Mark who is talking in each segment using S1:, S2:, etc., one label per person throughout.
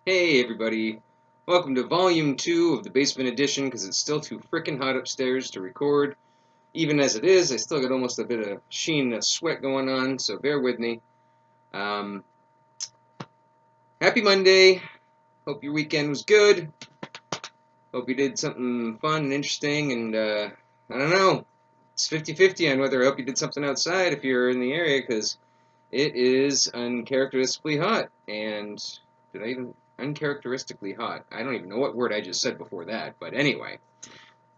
S1: Hey everybody, welcome to Volume 2 of the Basement Edition because it's still too frickin' hot upstairs to record. Even as it is, I still got almost a bit of sheen and sweat going on, so bear with me. Um, Happy Monday, hope your weekend was good, hope you did something fun and interesting, and I don't know, it's 50-50 on whether I hope you did something outside if you're in the area because it is uncharacteristically hot, and did I even uncharacteristically hot? I don't even know what word I just said before that, but anyway,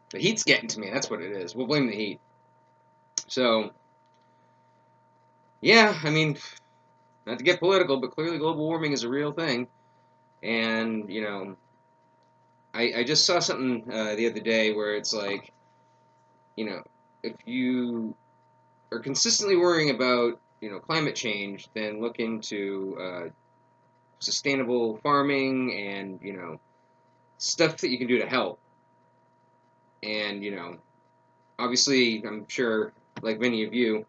S1: the heat's getting to me. That's what it is. We'll blame the heat. So, yeah, I mean, not to get political, but clearly global warming is a real thing. And, I just saw something the other day where it's like, if you are consistently worrying about, climate change, then look into sustainable farming and, stuff that you can do to help. And, obviously, I'm sure, like many of you,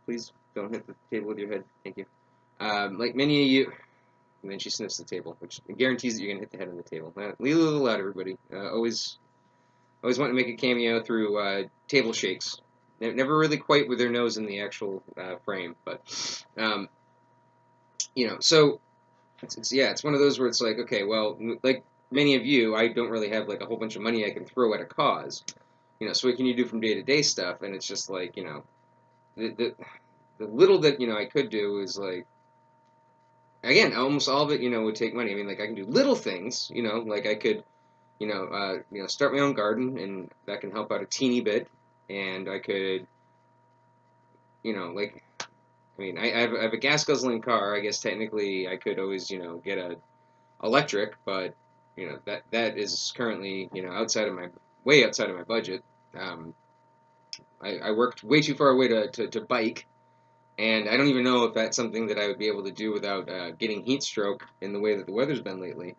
S1: please don't hit the table with your head. Thank you. Like many of you, and then she sniffs the table, which guarantees that you're gonna hit the head on the table. Leave a little loud, everybody. Always want to make a cameo through table shakes. Never really quite with their nose in the actual frame, but um, so it's one of those where it's like, okay, well, like many of you, I don't really have like a whole bunch of money I can throw at a cause, so what can you do from day to day stuff? And it's just like, the, the the little that I could do is like, again, almost all of it would take money. I mean, like I can do little things, like I could start my own garden, and that can help out a teeny bit. And I could, like, I mean, I have a gas guzzling car. I guess technically I could always get a electric, but that is currently outside of my way outside of my budget. Um, I worked way too far away to bike. And I don't even know if that's something that I would be able to do without getting heat stroke in the way that the weather's been lately.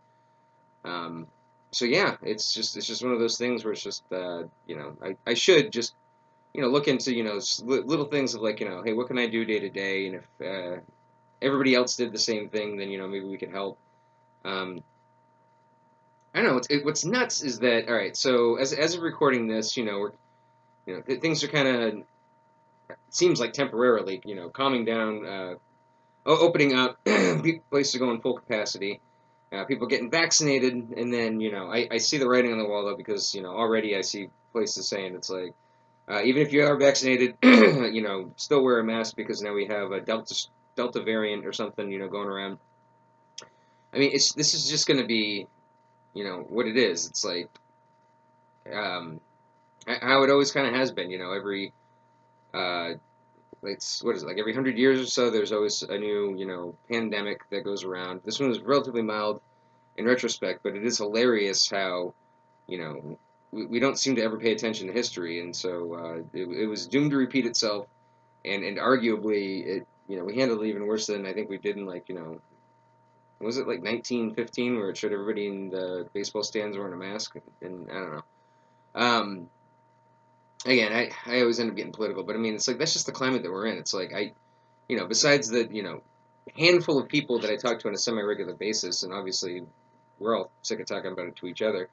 S1: Um, so yeah, it's just one of those things where it's just I should just look into little things of like hey, what can I do day to day, and if everybody else did the same thing, then maybe we could help. Um, I don't know. What's nuts is that all right. So as of recording this, we're things are kind of seems like temporarily calming down. Opening up, places are going full capacity, people getting vaccinated, and then I see the writing on the wall though because already I see places saying it's like even if you are vaccinated, still wear a mask because now we have a Delta variant or something going around. I mean, this is just going to be what it is. It's like um, how it always kind of has been. Every uh, it's what is it, like every 100 years or so there's always a new pandemic that goes around. This one was relatively mild in retrospect, but it is hilarious how you know we don't seem to ever pay attention to history, and so it was doomed to repeat itself. And arguably it we handled it even worse than I think we did in like was it like 1915 where it showed everybody in the baseball stands wearing a mask, and I don't know. um, Again, I always end up getting political, but I mean, it's like that's just the climate that we're in. It's like besides the handful of people that I talk to on a semi-regular basis, and obviously we're all sick of talking about it to each other.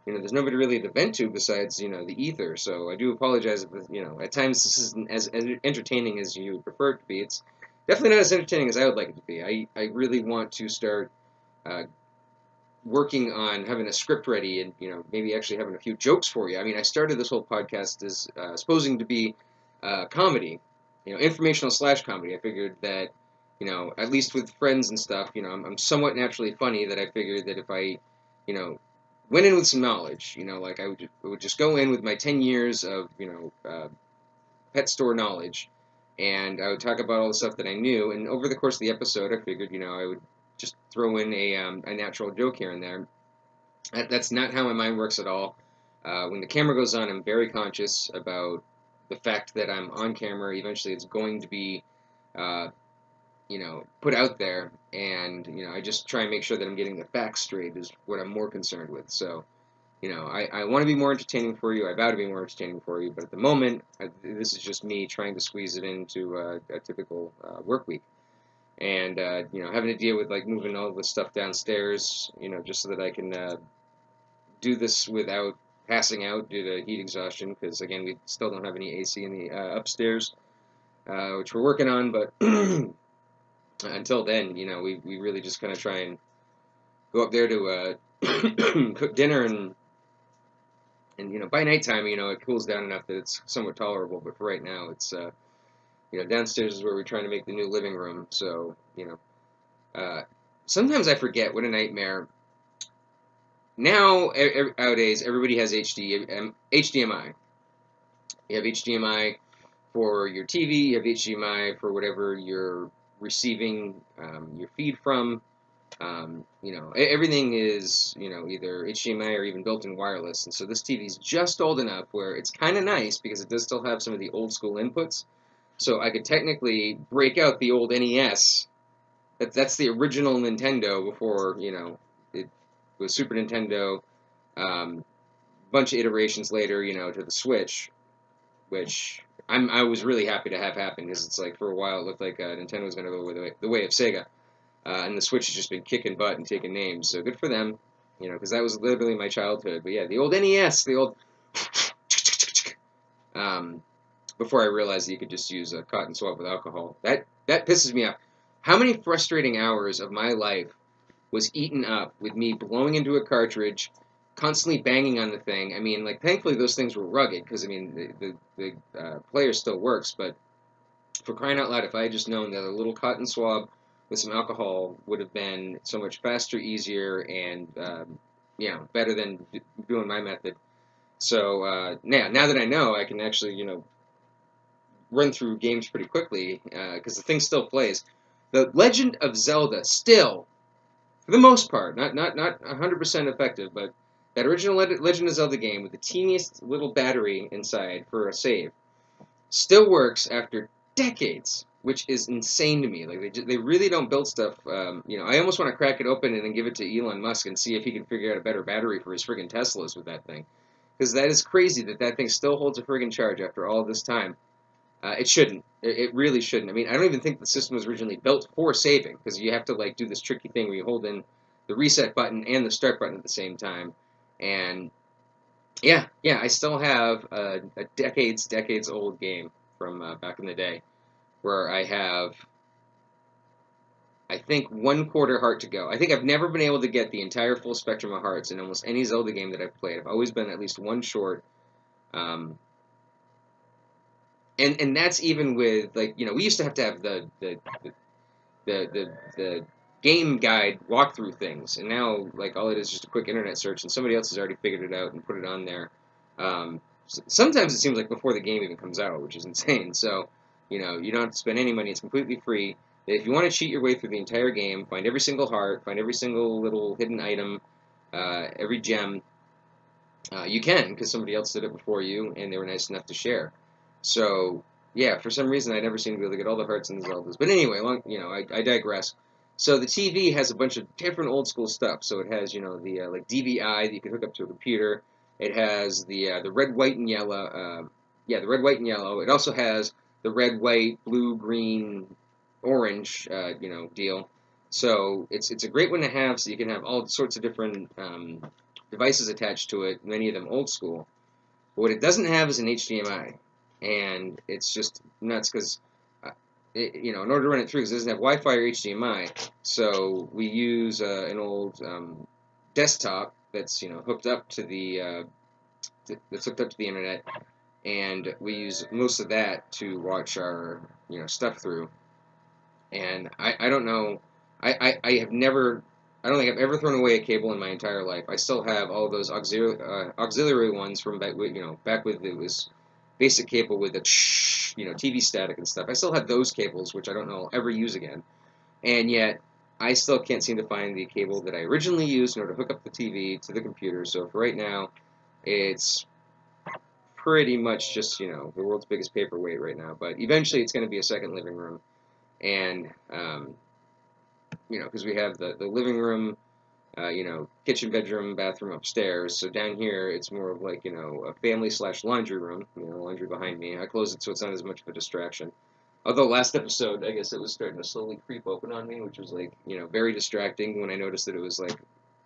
S1: There's nobody really to vent to besides the ether. So I do apologize if at times this isn't as entertaining as you would prefer it to be. It's definitely not as entertaining as I would like it to be. I really want to start uh, working on having a script ready and maybe actually having a few jokes for you. I mean, I started this whole podcast as supposing to be comedy, informational slash comedy. I figured that at least with friends and stuff, I'm somewhat naturally funny. That I figured that if I went in with some knowledge, like I would just go in with my 10 years of pet store knowledge, and I would talk about all the stuff that I knew. And over the course of the episode, I figured I would just throw in a natural joke here and there. That's not how my mind works at all. When the camera goes on, I'm very conscious about the fact that I'm on camera. Eventually, it's going to be, uh, put out there, and I just try and make sure that I'm getting the facts straight is what I'm more concerned with. So, I want to be more entertaining for you. I vow to be more entertaining for you. But at the moment, this is just me trying to squeeze it into a typical work week. and having to deal with like moving all the stuff downstairs, just so that I can do this without passing out due to heat exhaustion. Because again, we still don't have any AC in the upstairs, which we're working on. But until then, we really just kind of try and go up there to cook dinner, and by nighttime, it cools down enough that it's somewhat tolerable. But for right now, it's downstairs is where we're trying to make the new living room. So sometimes I forget what a nightmare. Now nowadays, everybody has HDMI. You have HDMI for your TV. You have HDMI for whatever you're receiving your feed from. Everything is, either HDMI or even built-in wireless. And so this TV is just old enough where it's kind of nice because it does still have some of the old school inputs. So I could technically break out the old NES. That's the original Nintendo before, it was Super Nintendo. Bunch of iterations later, to the Switch, which I was really happy to have happen because it's like for a while it looked like Nintendo was going to go the way of Sega. And the Switch has just been kicking butt and taking names, so good for them, because that was literally my childhood. But yeah, the old NES, the old, um, before I realized that you could just use a cotton swab with alcohol. That pisses me off. How many frustrating hours of my life was eaten up with me blowing into a cartridge, constantly banging on the thing? I mean, like, thankfully those things were rugged, because, I mean, the player still works, but for crying out loud, if I had just known that a little cotton swab with some alcohol would have been so much faster, easier, and better than doing my method. So now that I know, I can actually run through games pretty quickly because the thing still plays. The Legend of Zelda still, for the most part, not 100% effective, but that original Legend of Zelda game with the teeniest little battery inside for a save still works after decades, which is insane to me. Like they really don't build stuff. I almost want to crack it open and then give it to Elon Musk and see if he can figure out a better battery for his friggin' Teslas with that thing, because that is crazy that thing still holds a friggin' charge after all this time. It shouldn't. It really shouldn't. I mean, I don't even think the system was originally built for saving, because you have to like do this tricky thing where you hold in the reset button and the start button at the same time, and yeah, I still have a decades old game from back in the day where I have, I think, one quarter heart to go. I think I've never been able to get the entire full spectrum of hearts in almost any Zelda game that I've played. I've always been at least one short. Um, and that's even with, like, we used to have the game guide walkthrough things, and now like all it is just a quick internet search, and somebody else has already figured it out and put it on there. Sometimes it seems like before the game even comes out, which is insane. So you don't have to spend any money; it's completely free. If you want to cheat your way through the entire game, find every single heart, find every single little hidden item, every gem, you can, because somebody else did it before you, and they were nice enough to share. So yeah, for some reason I never seem to be able to get all the hearts in the Zeldas. But anyway, I digress. So the TV has a bunch of different old school stuff. So it has the like DVI that you can hook up to a computer. It has the red, white, and yellow. The red, white, and yellow. It also has the red, white, blue, green, orange deal. So it's a great one to have. So you can have all sorts of different devices attached to it, many of them old school. But what it doesn't have is an HDMI, and it's just nuts because, in order to run it through, because it doesn't have Wi-Fi or HDMI, so we use an old desktop that's hooked up to the internet, and we use most of that to watch our stuff through. And I don't know. I have never. I don't think I've ever thrown away a cable in my entire life. I still have all those auxiliary ones from back with it was basic cable with the TV static and stuff. I still have those cables, which I don't know I'll ever use again. And yet I still can't seem to find the cable that I originally used in order to hook up the TV to the computer. So for right now, it's pretty much just the world's biggest paperweight right now. But eventually, it's going to be a second living room, and because we have the living room, kitchen, bedroom, bathroom upstairs. So down here, it's more of like, a family slash laundry room, laundry behind me. I close it so it's not as much of a distraction. Although last episode, I guess it was starting to slowly creep open on me, which was like, very distracting when I noticed that it was like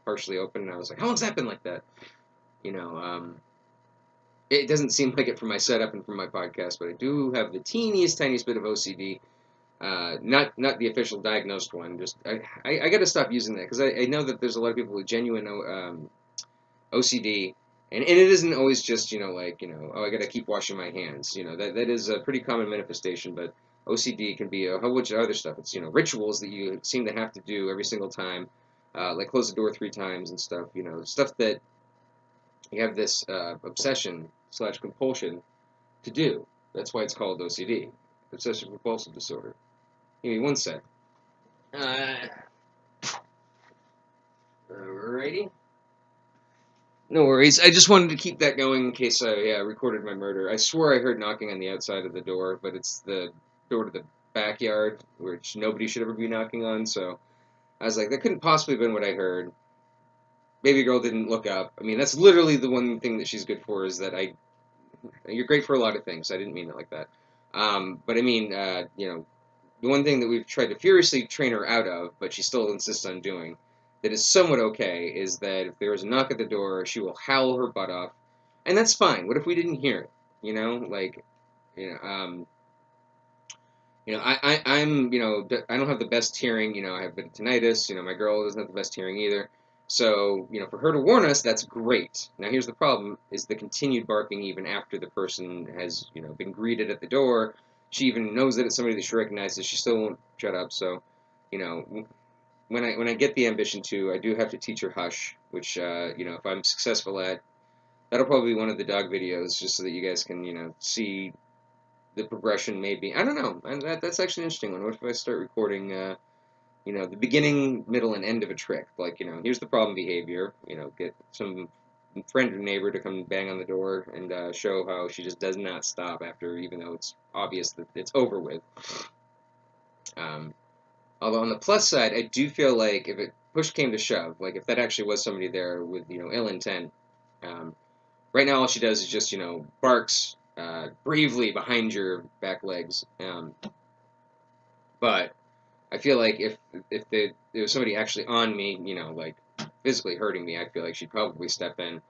S1: partially open, and I was like, how long's that been like that? You know, it doesn't seem like it from my setup and from my podcast, but I do have the tiniest bit of OCD. Not the official diagnosed one. Just I got to stop using that because I know that there's a lot of people with genuine OCD, and it isn't always just oh, I got to keep washing my hands. That is a pretty common manifestation, but OCD can be a whole bunch of other stuff. It's rituals that you seem to have to do every single time, like close the door 3 times and stuff. Stuff that you have this obsession/compulsion to do. That's why it's called OCD, obsessive compulsive disorder. Give me one sec. Alrighty. No worries. I just wanted to keep that going in case I recorded my murder. I swore I heard knocking on the outside of the door, but it's the door to the backyard, which nobody should ever be knocking on. So I was like, that couldn't possibly have been what I heard. Baby girl didn't look up. I mean, that's literally the one thing that she's good for is that you're great for a lot of things. I didn't mean it like that. But I mean, the one thing that we've tried to furiously train her out of, but she still insists on doing, that is somewhat okay, is that if there is a knock at the door, she will howl her butt off, and that's fine. What if we didn't hear it? Like, you know, um, I'm, I don't have the best hearing. I have a bit of tinnitus. My girl doesn't have the best hearing either. So, for her to warn us, that's great. Now, here's the problem: is the continued barking even after the person has, been greeted at the door. She even knows that it's somebody that she recognizes. She still won't shut up. So, you know, when I get the ambition to, I do have to teach her hush, which if I'm successful at, that'll probably be one of the dog videos, just so that you guys can see the progression. Maybe I don't know, and that's actually an interesting one. What if I start recording the beginning, middle, and end of a trick? Like here's the problem behavior. Get some friend or neighbor to come bang on the door and show how she just does not stop after, even though it's obvious that it's over with. Um, Although on the plus side, I do feel like if it push came to shove, like if that actually was somebody there with ill intent, um, right now all she does is just barks bravely behind your back legs. But I feel like if there was somebody actually on me, like physically hurting me, I feel like she'd probably step in.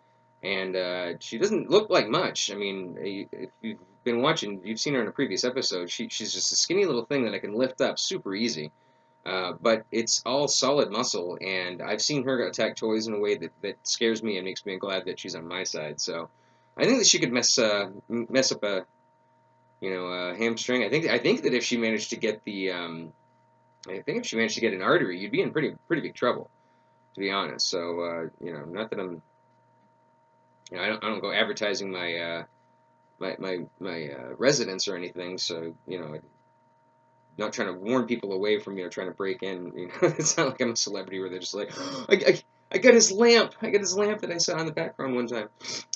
S1: And she doesn't look like much. I mean, if you've been watching, you've seen her in a previous episode. She's just a skinny little thing that I can lift up super easy. But it's all solid muscle, and I've seen her attack toys in a way that scares me and makes me glad that she's on my side. So I think that she could mess up a hamstring. I think that if she managed to get I think if she managed to get an artery, you'd be in pretty big trouble, to be honest. So not that I'm, I don't go advertising my residence or anything. So I'm not trying to warn people away from trying to break in. It's not like I'm a celebrity where they're just like, oh, I got his lamp. I got his lamp that I saw in the background one time.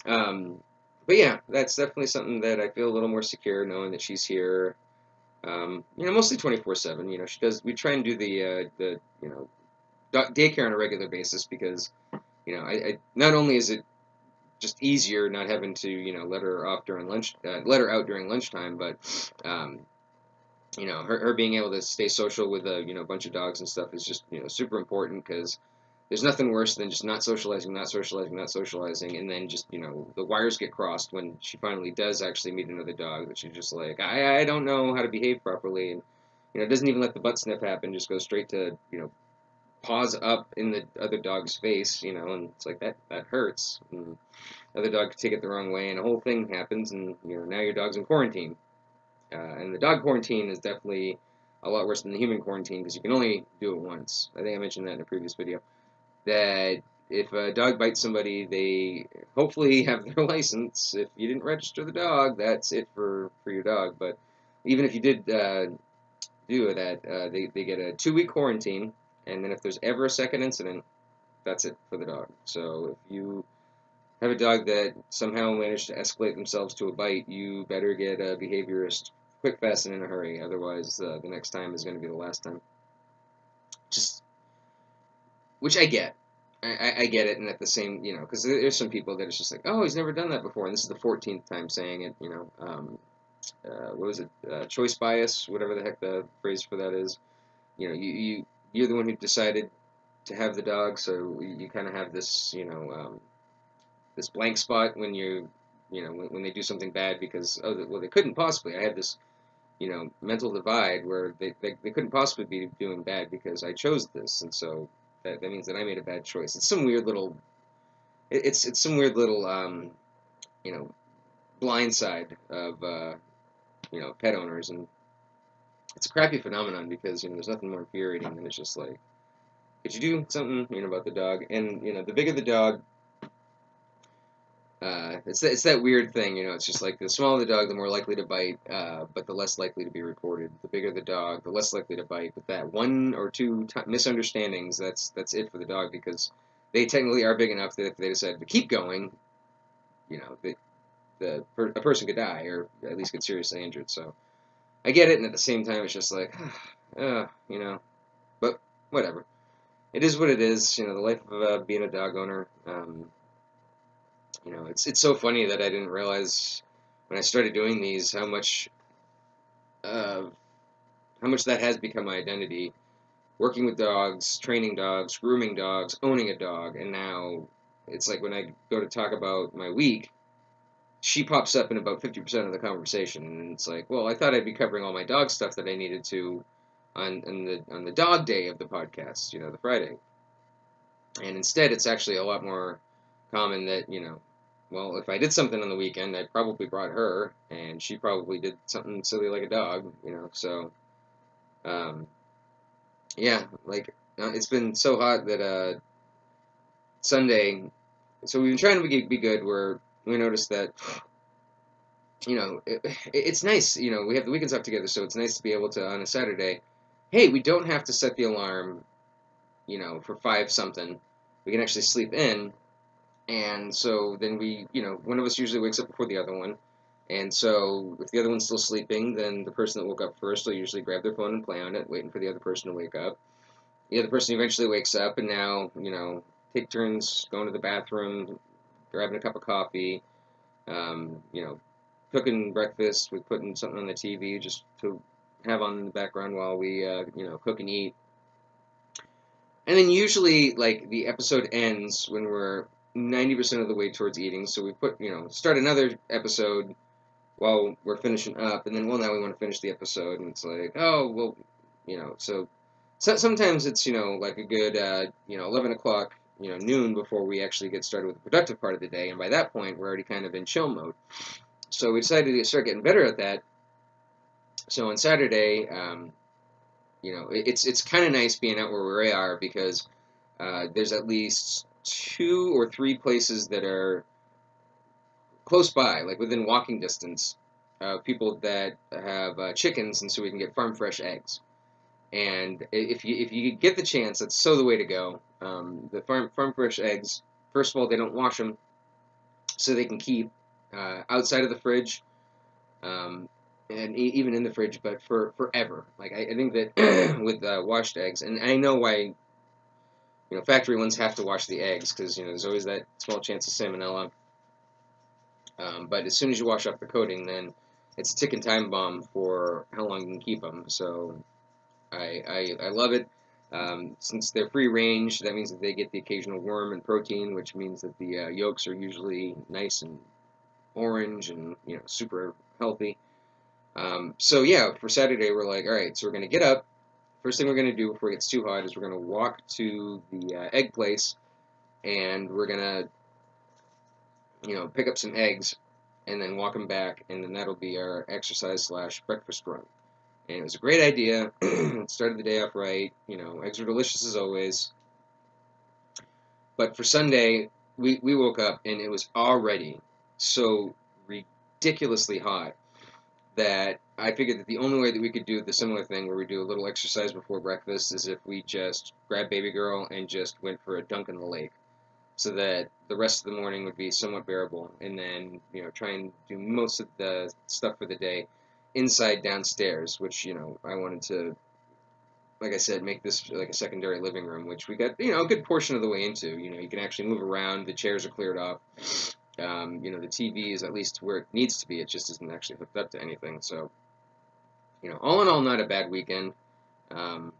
S1: But yeah, that's definitely something that I feel a little more secure knowing that she's here. Mostly 24/7. She does. We try and do the daycare on a regular basis because I not only is it just easier not having to let her off during let her out during lunchtime, but her being able to stay social with a bunch of dogs and stuff is just super important because there's nothing worse than just not socializing, not socializing, not socializing, and then just the wires get crossed when she finally does actually meet another dog that she's just like I don't know how to behave properly, and doesn't even let the butt sniff happen, just goes straight to paws up in the other dog's face, and it's like that hurts, and the other dog could take it the wrong way, and a whole thing happens, and now your dog's in quarantine. And the dog quarantine is definitely a lot worse than the human quarantine because you can only do it once. I think I mentioned that in a previous video. That if a dog bites somebody, they hopefully have their license. If you didn't register the dog, that's it for your dog. But even if you did do that, they get a 2-week quarantine. And then if there's ever a second incident, that's it for the dog. So if you have a dog that somehow managed to escalate themselves to a bite, you better get a behaviorist quick, fast, and in a hurry. Otherwise, the next time is going to be the last time. Just, which I get. I get it, and at the same, because there's some people that it's just like, oh, he's never done that before, and this is the 14th time saying it, what was it, choice bias, whatever the heck the phrase for that is. You're the one who decided to have the dog, so you kind of have this, this blank spot when when they do something bad because, oh, well, they couldn't possibly. I had this, mental divide where they couldn't possibly be doing bad because I chose this, and so that means that I made a bad choice. It's some weird little, it's some weird little, you know, blind side of, pet owners, and it's a crappy phenomenon because, there's nothing more infuriating than it's just like, could you do something, about the dog? And, the bigger the dog, it's that weird thing, it's just like the smaller the dog, the more likely to bite, but the less likely to be reported. The bigger the dog, the less likely to bite. But that one or two misunderstandings, that's it for the dog because they technically are big enough that if they decide to keep going, a person could die or at least get seriously injured. So I get it, and at the same time, it's just like, but whatever. It is what it is. The life of being a dog owner. It's so funny that I didn't realize when I started doing these uh, how much that has become my identity. Working with dogs, training dogs, grooming dogs, owning a dog, and now it's like when I go to talk about my week, she pops up in about 50% of the conversation, and it's like, well, I thought I'd be covering all my dog stuff that I needed to on the dog day of the podcast, the Friday, and instead it's actually a lot more common that well, if I did something on the weekend, I probably brought her, and she probably did something silly like a dog, So, um, yeah, like it's been so hot that Sunday. So we've been trying to be good. Where we noticed that it's nice. We have the weekends off together, so it's nice to be able to on a Saturday. Hey, we don't have to set the alarm, for 5 something. We can actually sleep in. And so then one of us usually wakes up before the other one. And so if the other one's still sleeping, then the person that woke up first will usually grab their phone and play on it, waiting for the other person to wake up. The other person eventually wakes up, and now, take turns going to the bathroom, grabbing a cup of coffee, um, you know, cooking breakfast with putting something on the TV just to have on in the background while we, cook and eat. And then usually, like, the episode ends when we're 90% of the way towards eating. So we start another episode while we're finishing up. And then, well, now we want to finish the episode. And it's like, oh, well, so sometimes it's, like a good, 11 o'clock, noon before we actually get started with the productive part of the day. And by that point, we're already kind of in chill mode. So we decided to start getting better at that. So on Saturday, it's kind of nice being out where we are because there's at least 2 or 3 places that are close by, like within walking distance, people that have chickens, and so we can get farm fresh eggs. And if you get the chance, that's so the way to go. The farm fresh eggs. First of all, they don't wash them, so they can keep outside of the fridge. And even in the fridge, but for forever. Like I think that with washed eggs, and I know why factory ones have to wash the eggs because there's always that small chance of salmonella. But as soon as you wash off the coating, then it's a ticking time bomb for how long you can keep them. So I love it. Since they're free range, that means that they get the occasional worm and protein, which means that the yolks are usually nice and orange and super healthy. So yeah, for Saturday we're like, all right, so we're gonna get up. First thing we're gonna do before it gets too hot is we're gonna walk to the egg place, and we're gonna pick up some eggs, and then walk them back, and then that'll be our exercise slash breakfast run. And it was a great idea. It started the day off right. Eggs are delicious as always. But for Sunday, we woke up and it was already so ridiculously hot that I figured that the only way that we could do the similar thing where we do a little exercise before breakfast is if we just grabbed baby girl and just went for a dunk in the lake, so that the rest of the morning would be somewhat bearable, and then try and do most of the stuff for the day inside downstairs, which I wanted to, like I said, make this like a secondary living room, which we got a good portion of the way into. You can actually move around. The chairs are cleared off. The TV is at least where it needs to be. It just isn't actually hooked up to anything. So, all in all, not a bad weekend. Um,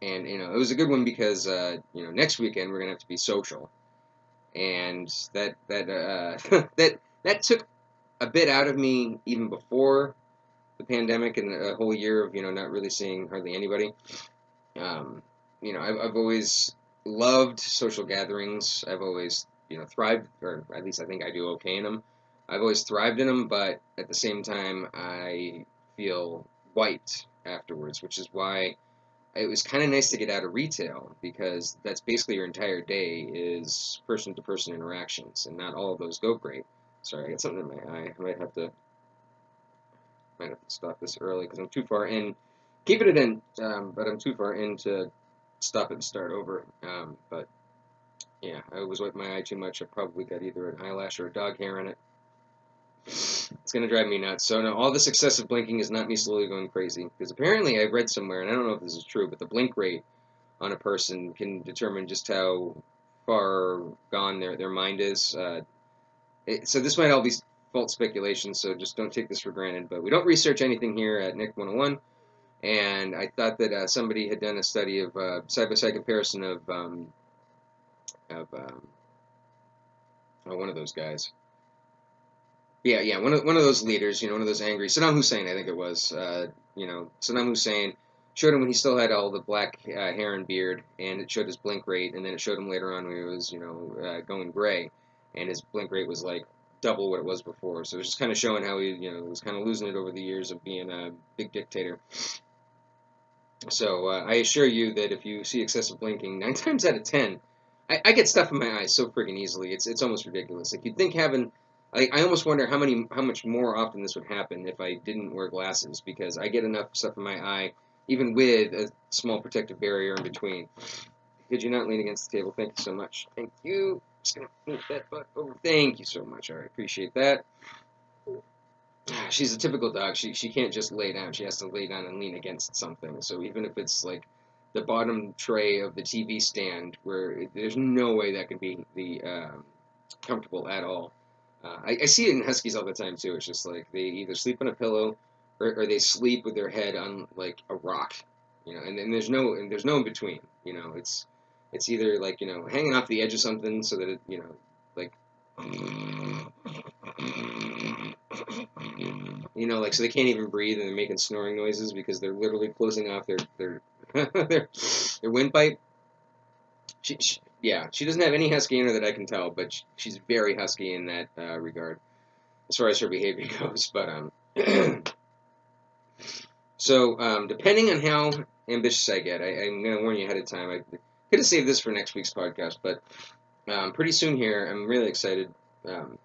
S1: and it was a good one because next weekend we're gonna have to be social, and that took a bit out of me even before the pandemic and a whole year of not really seeing hardly anybody. Um, I've always loved social gatherings. I've always thrived, or at least I think I do okay in them. I've always thrived in them, but at the same time, I feel wiped afterwards, which is why it was kind of nice to get out of retail because that's basically your entire day is person to person interactions, and not all of those go great. Sorry, I got something in my eye. I might have to stop this early because I'm too far in. Keeping it in, but I'm too far in to stop it and start over. But yeah, I was wiping my eye too much. I probably got either an eyelash or a dog hair in it. It's gonna drive me nuts. So no, all this excessive blinking is not me slowly going crazy. Because apparently I read somewhere, and I don't know if this is true, but the blink rate on a person can determine just how far gone their mind is. So this might all be false speculation, so just don't take this for granted. But we don't research anything here at Nick 101. And I thought that somebody had done a study of side-by-side comparison of one of those guys. Yeah, one of those leaders, one of those angry Saddam Hussein, I think it was. Saddam Hussein showed him when he still had all the black hair and beard, and it showed his blink rate, and then it showed him later on when he was, going gray, and his blink rate was like double what it was before. So it was just kind of showing how he, was kind of losing it over the years of being a big dictator. So I assure you that if you see excessive blinking, 9 times out of 10, I get stuff in my eyes so friggin' easily. It's almost ridiculous. Like you'd think having, I almost wonder how much more often this would happen if I didn't wear glasses because I get enough stuff in my eye, even with a small protective barrier in between. Could you not lean against the table? Thank you so much. Thank you. Just gonna move that butt over. Thank you so much. All right, appreciate that. She's a typical dog. She can't just lay down. She has to lay down and lean against something. So even if it's like the bottom tray of the TV stand, where there's no way that can be the comfortable at all. I see it in huskies all the time too. It's just like they either sleep on a pillow or they sleep with their head on like a rock, and there's no in between. It's either like hanging off the edge of something so that it like like so they can't even breathe and they're making snoring noises because they're literally closing off their their windpipe. Yeah, she doesn't have any husky in her that I can tell, but she's very husky in that regard as far as her behavior goes. But so depending on how ambitious I get, I'm going to warn you ahead of time. I could have saved this for next week's podcast, but pretty soon here, I'm really excited. I'm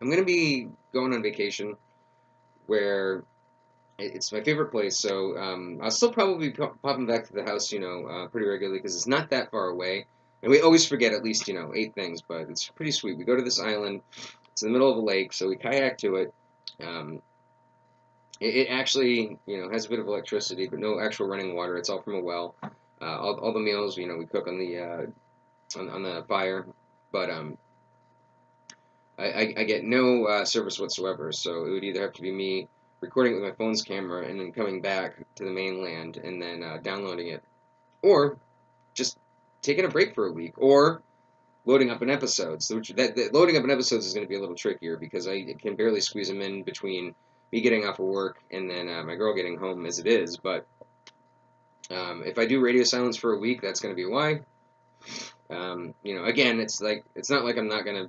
S1: I'm gonna be going on vacation where it's my favorite place. So I'll still probably be popping back to the house, pretty regularly because it's not that far away. And we always forget at least 8 things, but it's pretty sweet. We go to this island. It's in the middle of a lake, so we kayak to it. Um, it actually has a bit of electricity, but no actual running water. It's all from a well. All the meals we cook on the fire, but I get no service whatsoever, so it would either have to be me recording it with my phone's camera and then coming back to the mainland and then downloading it, or just taking a break for a week, or loading up an episode. So that loading up an episode is going to be a little trickier because I can barely squeeze them in between me getting off of work and then my girl getting home as it is. But if I do radio silence for a week, that's going to be why. Again, it's not like I'm not going to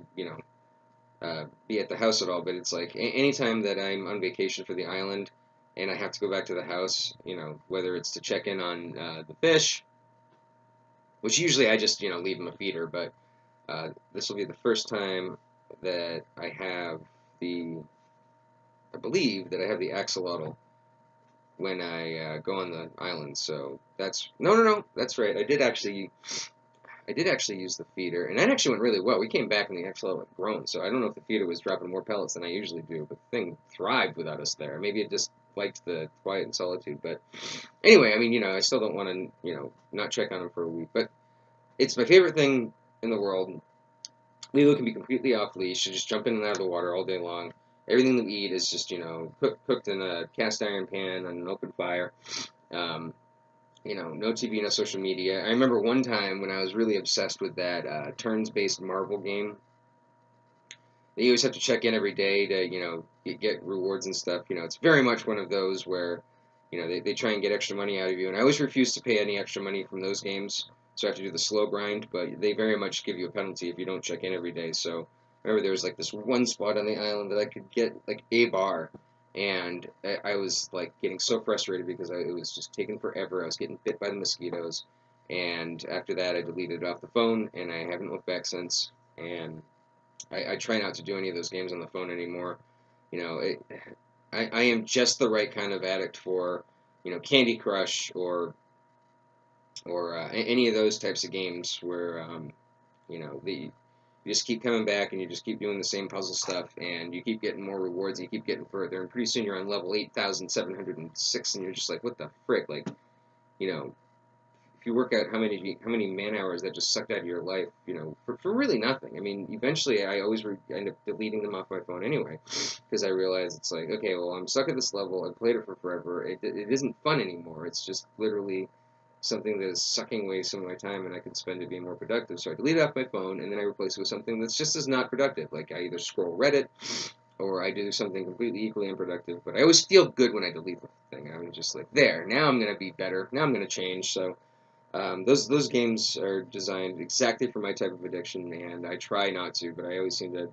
S1: be at the house at all, but it's like anytime that I'm on vacation for the island and I have to go back to the house, whether it's to check in on the fish, which usually I just, leave them a feeder, but this will be the first time that I believe that I have the axolotl when I go on the island, so no, that's right, I did actually use the feeder, and that actually went really well. We came back and the axolotl had grown, so I don't know if the feeder was dropping more pellets than I usually do, but the thing thrived without us there. Maybe it just liked the quiet and solitude. But anyway, I mean, I still don't want to, not check on them for a week. But it's my favorite thing in the world. Lilo can be completely off leash. You just jump in and out of the water all day long. Everything that we eat is just, cooked in a cast iron pan on an open fire. Um, no TV, no social media. I remember one time when I was really obsessed with that turns-based Marvel game. You always have to check in every day to, get rewards and stuff. It's very much one of those where, they try and get extra money out of you. And I always refuse to pay any extra money from those games, so I have to do the slow grind. But they very much give you a penalty if you don't check in every day. So I remember there was like this one spot on the island that I could get like a bar, and I was like getting so frustrated because it was just taking forever. I was getting bit by the mosquitoes, and after that I deleted it off the phone, and I haven't looked back since. And I try not to do any of those games on the phone anymore. You know, it, I am just the right kind of addict for, Candy Crush or any of those types of games where, you just keep coming back and you just keep doing the same puzzle stuff and you keep getting more rewards and you keep getting further and pretty soon you're on level 8,706 and you're just like, what the frick? Like, you know, if you work out how many man hours that just sucked out of your life, for really nothing. I mean, eventually I always end up deleting them off my phone anyway, because I realize it's like, okay, well, I'm stuck at this level. I've played it for forever. It isn't fun anymore. It's just literally something that is sucking away some of my time, and I could spend it being more productive. So I delete it off my phone, and then I replace it with something that's just as not productive. Like I either scroll Reddit, or I do something completely equally unproductive. But I always feel good when I delete the thing. I'm just like, there. Now I'm gonna be better. Now I'm gonna change. So. Those games are designed exactly for my type of addiction, and I try not to, but I always seem to.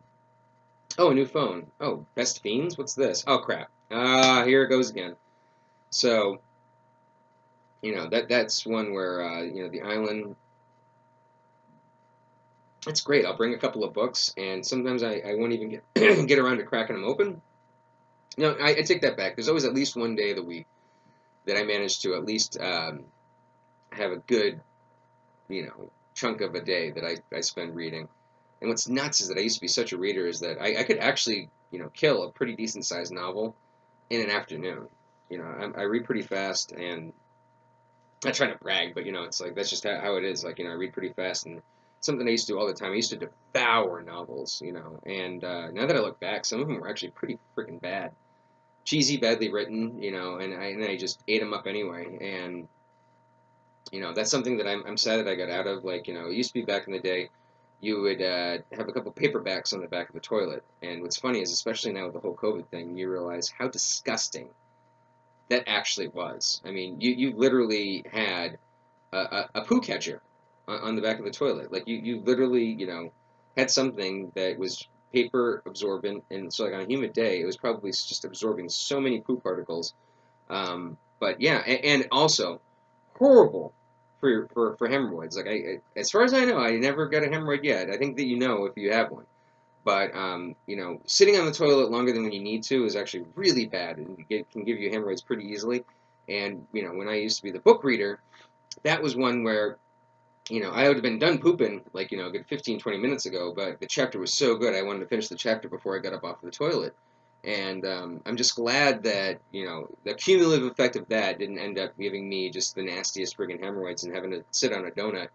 S1: Oh, a new phone. Oh, Best Fiends? What's this? Oh, crap. Ah, here it goes again. So, that's one where, the island. It's great. I'll bring a couple of books, and sometimes I won't even get get around to cracking them open. No, I take that back. There's always at least one day of the week that I manage to at least have a good, chunk of a day that I spend reading. And what's nuts is that I used to be such a reader is that I could actually, kill a pretty decent sized novel in an afternoon. I read pretty fast, and I'm not trying to brag, but it's like that's just how it is. Like, I read pretty fast, and something I used to do all the time. I used to devour novels, and now that I look back, some of them were actually pretty freaking bad, cheesy, badly written, and I just ate them up anyway. And that's something that I'm sad that I got out of. Like, it used to be back in the day, you would have a couple paperbacks on the back of the toilet. And what's funny is, especially now with the whole COVID thing, you realize how disgusting that actually was. I mean, you literally had a poo catcher on the back of the toilet. Like, you literally, had something that was paper absorbent. And so, like, on a humid day, it was probably just absorbing so many poo particles. But yeah, and also horrible for hemorrhoids. Like as far as I know, I never got a hemorrhoid yet. I think that if you have one. But sitting on the toilet longer than when you need to is actually really bad, and can give you hemorrhoids pretty easily. And when I used to be the book reader, that was one where I would have been done pooping like a good 15, 20 minutes ago, but the chapter was so good I wanted to finish the chapter before I got up off the toilet. And I'm just glad that, the cumulative effect of that didn't end up giving me just the nastiest friggin' hemorrhoids and having to sit on a donut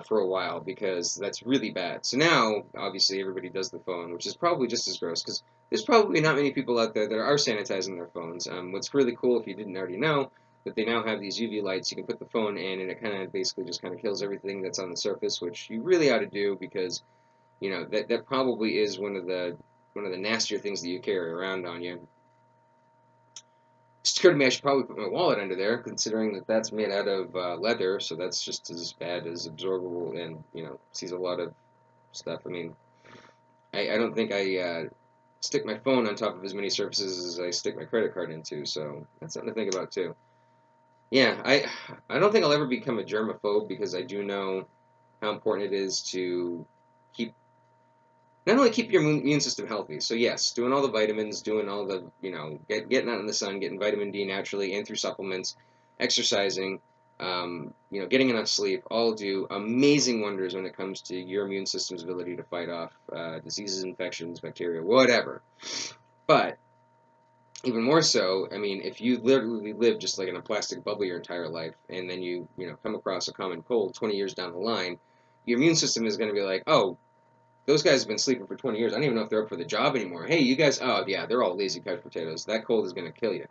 S1: for a while, because that's really bad. So now, obviously, everybody does the phone, which is probably just as gross, because there's probably not many people out there that are sanitizing their phones. What's really cool, if you didn't already know, that they now have these UV lights you can put the phone in, and it kind of basically just kind of kills everything that's on the surface, which you really ought to do, because that probably is one of the nastier things that you carry around on you. Just occurred to me I should probably put my wallet under there, considering that that's made out of leather, so that's just as bad as absorbable and, sees a lot of stuff. I mean, I don't think I stick my phone on top of as many surfaces as I stick my credit card into, so that's something to think about too. Yeah, I don't think I'll ever become a germaphobe, because I do know how important it is to keep not only keep your immune system healthy. So yes, doing all the vitamins, doing all the getting out in the sun, getting vitamin D naturally and through supplements, exercising, getting enough sleep, all do amazing wonders when it comes to your immune system's ability to fight off diseases, infections, bacteria, whatever. But even more so, I mean, if you literally live just like in a plastic bubble your entire life, and then you come across a common cold 20 years down the line, your immune system is going to be like, oh, those guys have been sleeping for 20 years. I don't even know if they're up for the job anymore. Hey, you guys, oh yeah, they're all lazy couch potatoes. That cold is going to kill you.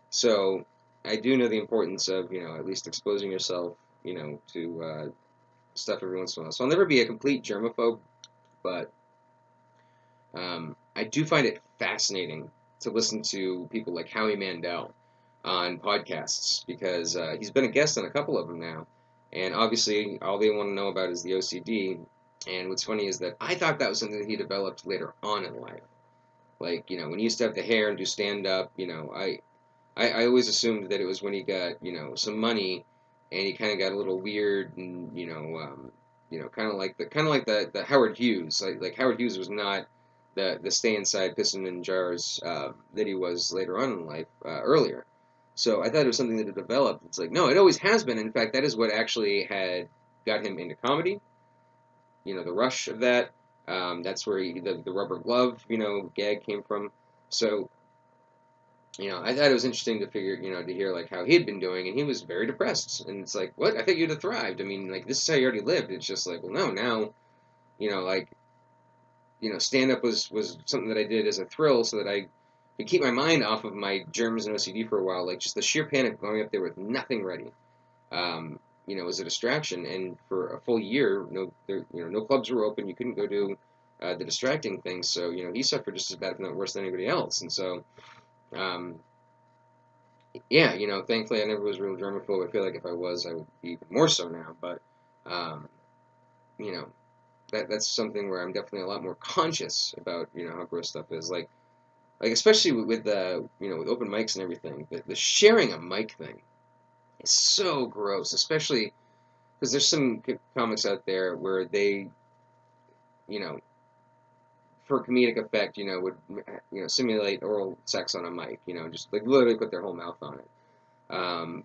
S1: So I do know the importance of at least exposing yourself, to stuff every once in a while. So I'll never be a complete germaphobe, but I do find it fascinating to listen to people like Howie Mandel on podcasts because he's been a guest on a couple of them now, and obviously all they want to know about is the OCD. And what's funny is that I thought that was something that he developed later on in life. Like, when he used to have the hair and do stand up, I always assumed that it was when he got, some money and he kind of got a little weird and, kind of like the Howard Hughes. Like Howard Hughes was not the stay inside pissing in jars that he was later on in life, earlier. So I thought it was something that had developed. It's like, no, it always has been. In fact, that is what actually had got him into comedy. The rush of that. That's where the rubber glove, gag came from. So, I thought it was interesting to figure, to hear like how he'd been doing, and he was very depressed. And it's like, what? I thought you'd have thrived. I mean, like this is how you already lived. It's just like, well, no, now, like, stand up was something that I did as a thrill, so that I could keep my mind off of my germs and OCD for a while. Like just the sheer panic of going up there with nothing ready. Was a distraction. And for a full year, no clubs were open. You couldn't go do the distracting things. So he suffered just as bad, if not worse, than anybody else. And so, um, yeah, thankfully I never was real germaphobe. I feel like if I was, I would be even more so now. But um, you know, that's something where I'm definitely a lot more conscious about how gross stuff is. Like especially with the with open mics and everything. The sharing a mic thing is so gross, especially because there's some comics out there where they, you know, for comedic effect, would simulate oral sex on a mic, just like literally put their whole mouth on it. Um,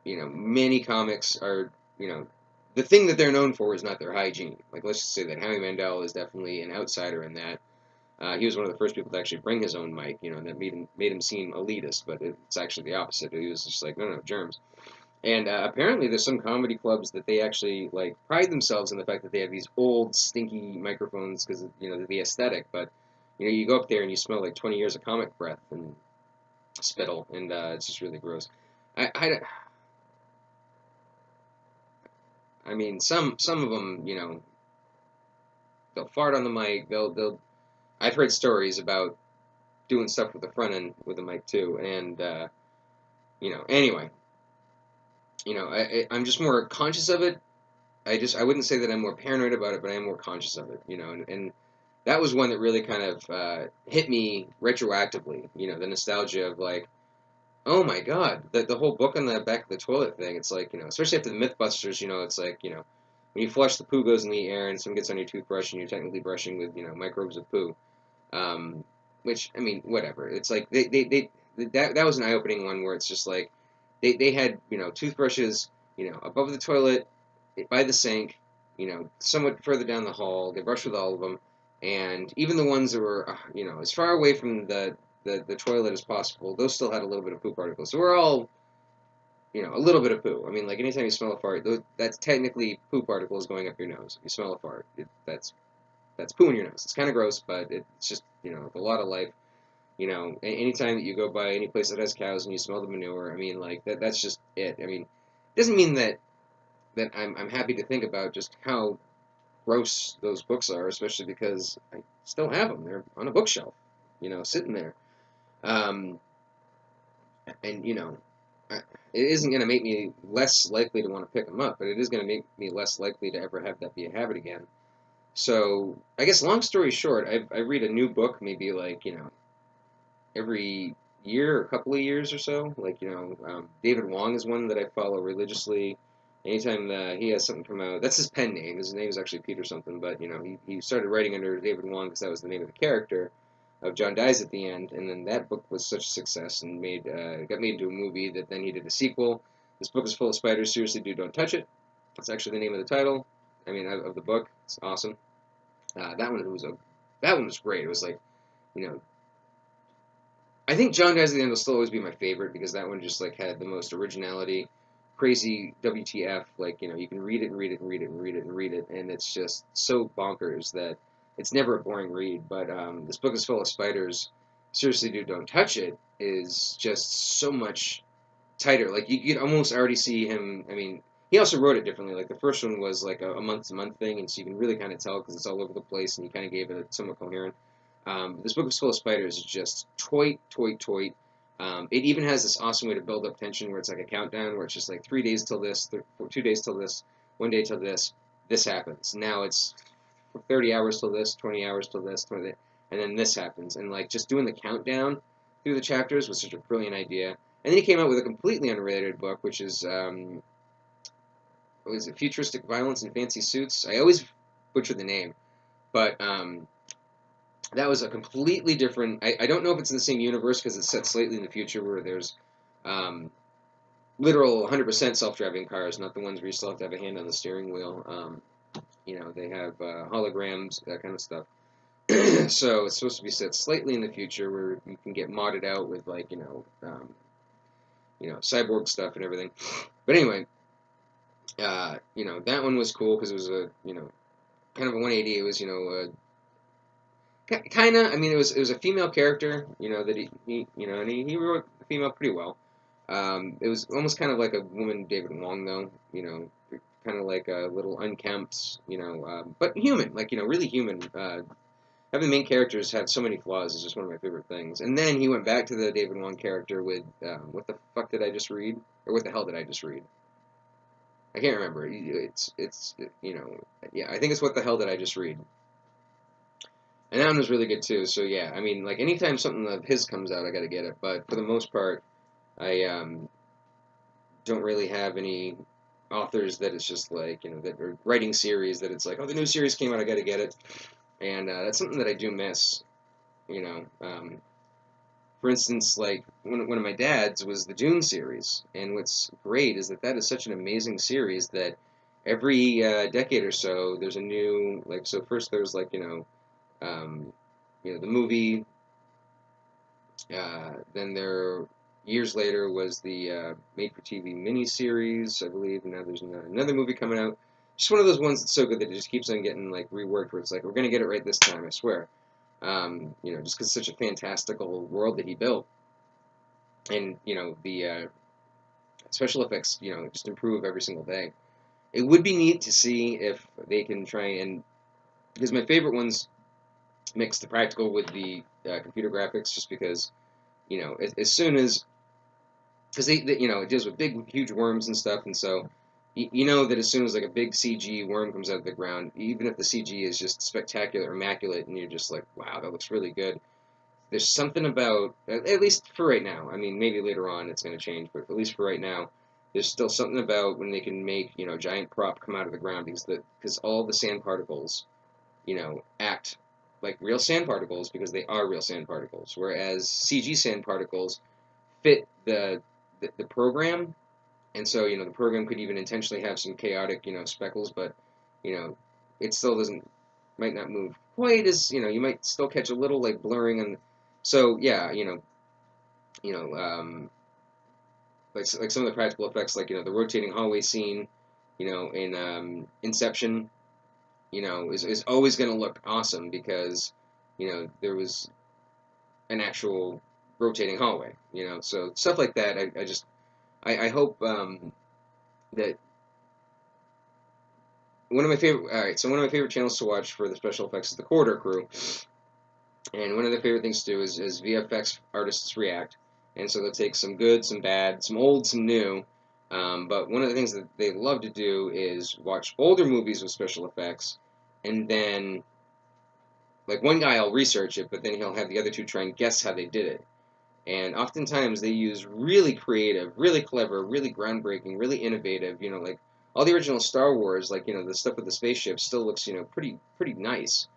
S1: many comics are, the thing that they're known for is not their hygiene. Like let's just say that Howie Mandel is definitely an outsider in that. He was one of the first people to actually bring his own mic, and that made him seem elitist, but it's actually the opposite. He was just like, no, no, germs. And apparently, there's some comedy clubs that they actually like pride themselves in the fact that they have these old, stinky microphones because the aesthetic. But you go up there and you smell like 20 years of comic breath and spittle, and it's just really gross. I, I, I mean, some of them, they'll fart on the mic. They'll. I've heard stories about doing stuff with the front end with the mic too, and anyway, I'm just more conscious of it. I wouldn't say that I'm more paranoid about it, but I am more conscious of it, and that was one that really kind of hit me retroactively, the nostalgia of like, oh my God, the whole book on the back of the toilet thing. It's like, especially after the MythBusters, it's like, when you flush, the poo goes in the air and someone gets on your toothbrush and you're technically brushing with, microbes of poo. Um, which, I mean, whatever. It's like that was an eye-opening one where it's just like they had, toothbrushes, above the toilet, by the sink, somewhat further down the hall. They brushed with all of them, and even the ones that were, as far away from the toilet as possible, those still had a little bit of poo particles. So we're all, a little bit of poo. I mean, like anytime you smell a fart, that's technically poo particles going up your nose. If you smell a fart, that's poo in your nose. It's kind of gross, but it's just, a lot of life. Anytime that you go by any place that has cows and you smell the manure, I mean, like that's just it. I mean, it doesn't mean that I'm happy to think about just how gross those books are, especially because I still have them. They're on a bookshelf, sitting there. Um, and it isn't going to make me less likely to want to pick them up, but it is going to make me less likely to ever have that be a habit again. So I guess long story short, I read a new book maybe like every year or a couple of years or so. Like David Wong is one that I follow religiously. Anytime he has something come out, that's his pen name. His name is actually Peter something, but he started writing under David Wong because that was the name of the character of John Dies at the End, and then that book was such a success and got made into a movie that then he did a sequel. This book is full of spiders. Seriously, dude, don't touch it. That's actually the name of the title. I mean, of the book. It's awesome. That one was great. It was like, you know, I think John Dies at the End will still always be my favorite because that one just like had the most originality, crazy WTF. Like you can read it and read it and read it and read it and read it, and it's just so bonkers that it's never a boring read. But this book is full of spiders. Seriously, dude, don't touch it. Is just so much tighter. Like you could almost already see him. I mean, he also wrote it differently. Like the first one was like a month to month thing, and so you can really kind of tell because it's all over the place, and he kind of gave it a somewhat coherent. This book is full of spiders. Is just toit, toit, toit. It even has this awesome way to build up tension where it's like a countdown, where it's just like 3 days till this, 2 days till this, 1 day till this happens. Now it's 30 hours till this, 20 hours till this, 20, and then this happens. And like just doing the countdown through the chapters was such a brilliant idea. And then he came out with a completely unrelated book, which is what was it, Futuristic Violence in Fancy Suits. I always butcher the name, but that was a completely different. I don't know if it's in the same universe because it's set slightly in the future where there's um, literal 100% self-driving cars, not the ones where you still have to have a hand on the steering wheel. They have holograms, that kind of stuff. So it's supposed to be set slightly in the future where you can get modded out with like cyborg stuff and everything. But anyway, that one was cool because it was a kind of a 180. It was kind of. I mean, it was a female character. That and he wrote the female pretty well. It was almost kind of like a woman David Wong though. Kind of like a little unkempt. But human, like really human. Having the main characters have so many flaws is just one of my favorite things. And then he went back to the David Wong character with what the fuck did I just read? Or what the hell did I just read? I can't remember. Yeah, I think it's what the hell did I just read? And that one was really good too. So yeah, I mean, like anytime something of his comes out, I got to get it. But for the most part, I don't really have any authors that it's just like that are writing series that it's like, oh, the new series came out, I got to get it. And that's something that I do miss. You know, for instance, like one of my dad's was the Dune series, and what's great is that is such an amazing series that every decade or so there's a new like. So first there's like the movie. Then there years later was the made-for-TV miniseries, I believe, and now there's another movie coming out. Just one of those ones that's so good that it just keeps on getting like reworked. Where it's like we're gonna get it right this time, I swear. Just because it's such a fantastical world that he built, and the special effects, just improve every single day. It would be neat to see if they can try and because my favorite ones mix the practical with the computer graphics, just because as soon as because it deals with big huge worms and stuff, and so you know that as soon as like a big CG worm comes out of the ground, even if the CG is just spectacular, immaculate, and you're just like, wow, that looks really good. There's something about, at least for right now. I mean, maybe later on it's going to change, but at least for right now, there's still something about when they can make a giant prop come out of the ground because all the sand particles, act like real sand particles because they are real sand particles, whereas CG sand particles fit the program, and so the program could even intentionally have some chaotic speckles, but it still doesn't might not move quite as you might still catch a little like blurring, and so yeah like some of the practical effects like the rotating hallway scene in Inception is always going to look awesome because there was an actual rotating hallway, so stuff like that. I hope that one of my favorite. All right, so one of my favorite channels to watch for the special effects is the Corridor Crew, and one of their favorite things to do is VFX artists react, and so they'll take some good, some bad, some old, some new. But one of the things that they love to do is watch older movies with special effects, and then like one guy will research it, but then he'll have the other two try and guess how they did it. And oftentimes they use really creative, really clever, really groundbreaking, really innovative. Like all the original Star Wars, like the stuff with the spaceship still looks pretty nice.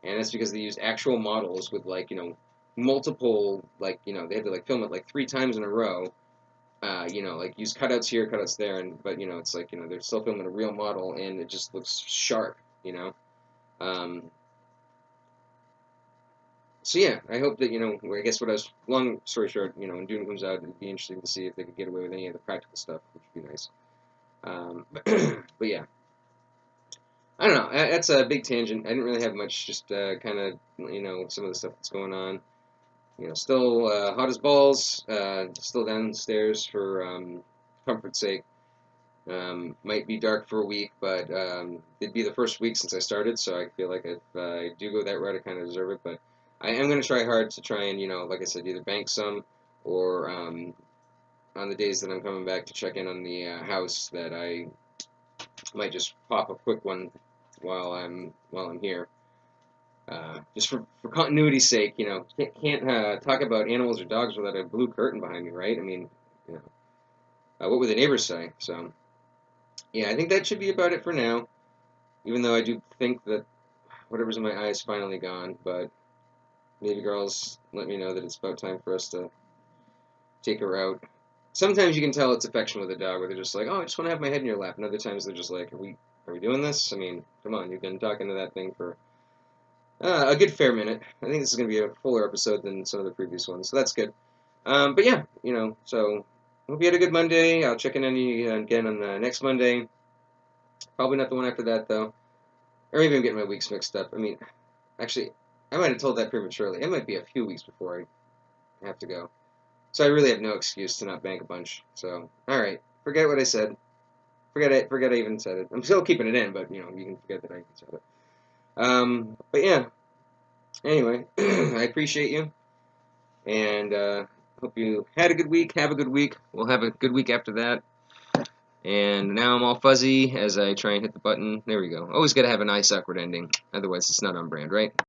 S1: And that's because they used actual models with like multiple like they had to like film it like 3 times in a row. Like use cutouts here, cutouts there, and but it's like they're still filming a real model and it just looks sharp. Um, So yeah, I hope that, I guess what I was, long story short, when Dune comes out, it'd be interesting to see if they could get away with any of the practical stuff, which would be nice. But yeah, I don't know. That's a big tangent. I didn't really have much. Just kind of, some of the stuff that's going on. Still hot as balls. Still downstairs for comfort's sake. Might be dark for a week, but it'd be the first week since I started, so I feel like if I do go that route, I kind of deserve it. But I am going to try hard to try and, like I said, either bank some or on the days that I'm coming back to check in on the house, that I might just pop a quick one while I'm here. Just for continuity's sake, can't talk about animals or dogs without a blue curtain behind me, right? I mean, you what would the neighbors say? So, yeah, I think that should be about it for now. Even though I do think that whatever's in my eye is finally gone, but maybe girls let me know that it's about time for us to take her out. Sometimes you can tell it's affection with a dog, where they're just like, "Oh, I just want to have my head in your lap," and other times they're just like, "Are we doing this? I mean, come on, you've been talking to that thing for a good fair minute. I think this is going to be a fuller episode than some of the previous ones, so that's good. But yeah, so hope you had a good Monday. I'll check in on you again on the next Monday. Probably not the one after that, though. Or maybe I'm getting my weeks mixed up. I mean, actually, I might have told that prematurely. It might be a few weeks before I have to go. So I really have no excuse to not bank a bunch. So, alright. Forget what I said. Forget it. Forget I even said it. I'm still keeping it in, but, you can forget that I even said it. But yeah. Anyway, I appreciate you. And hope you had a good week. Have a good week. We'll have a good week after that. And now I'm all fuzzy as I try and hit the button. There we go. Always got to have a nice awkward ending. Otherwise, it's not on brand, right?